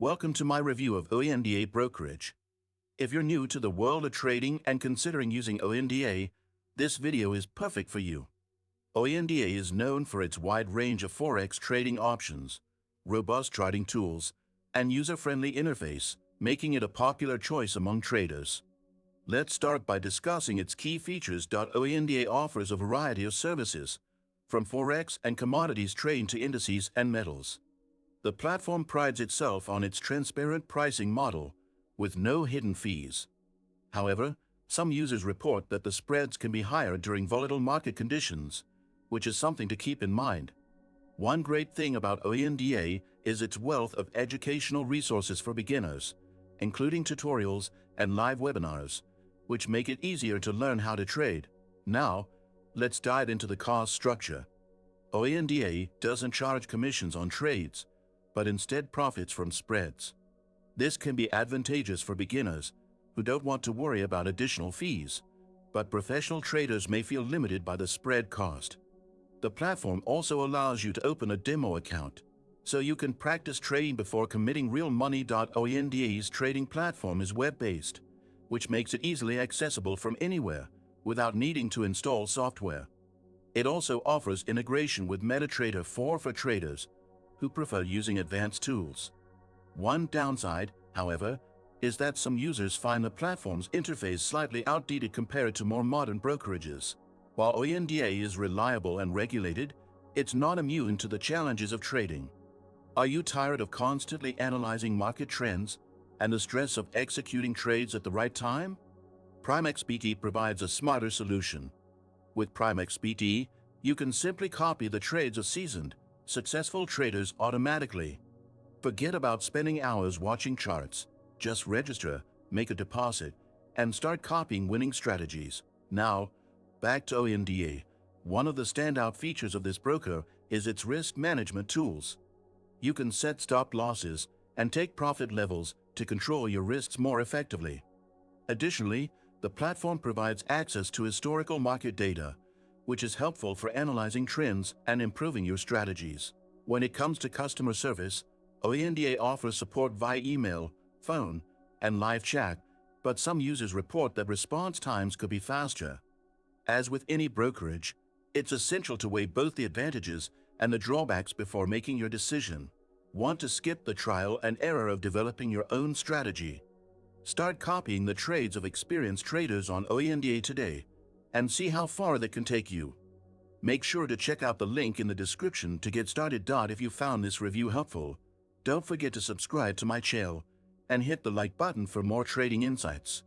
Welcome to my review of OANDA Brokerage. If you're new to the world of trading and considering using OANDA, this video is perfect for you. OANDA is known for its wide range of forex trading options, robust charting tools, and user-friendly interface, making it a popular choice among traders. Let's start by discussing its key features. OANDA offers a variety of services, from forex and commodities trading to indices and metals. The platform prides itself on its transparent pricing model, with no hidden fees. However, some users report that the spreads can be higher during volatile market conditions, which is something to keep in mind. One great thing about OANDA is its wealth of educational resources for beginners, including tutorials and live webinars, which make it easier to learn how to trade. Now, let's dive into the cost structure. OANDA doesn't charge commissions on trades, but instead profits from spreads. This can be advantageous for beginners who don't want to worry about additional fees, but professional traders may feel limited by the spread cost. The platform also allows you to open a demo account, so you can practice trading before committing real money. OANDA's trading platform is web-based, which makes it easily accessible from anywhere without needing to install software. It also offers integration with MetaTrader 4 for traders who prefer using advanced tools. One downside, however, is that some users find the platform's interface slightly outdated compared to more modern brokerages. While OANDA is reliable and regulated, it's not immune to the challenges of trading. Are you tired of constantly analyzing market trends and the stress of executing trades at the right time? PrimeXBT provides a smarter solution. With PrimeXBT, you can simply copy the trades of seasoned, successful traders automatically. Forget about spending hours watching charts. Just register, make a deposit, and start copying winning strategies. Now, back to OANDA. One of the standout features of this broker is its risk management tools. You can set stop losses and take profit levels to control your risks more effectively. Additionally, the platform provides access to historical market data, which is helpful for analyzing trends and improving your strategies. When it comes to customer service, OANDA offers support via email, phone, and live chat, but some users report that response times could be faster. As with any brokerage, it's essential to weigh both the advantages and the drawbacks before making your decision. Want to skip the trial and error of developing your own strategy? Start copying the trades of experienced traders on OANDA today and see how far that can take you. Make sure to check out the link in the description to get started. If you found this review helpful, don't forget to subscribe to my channel and hit the like button for more trading insights.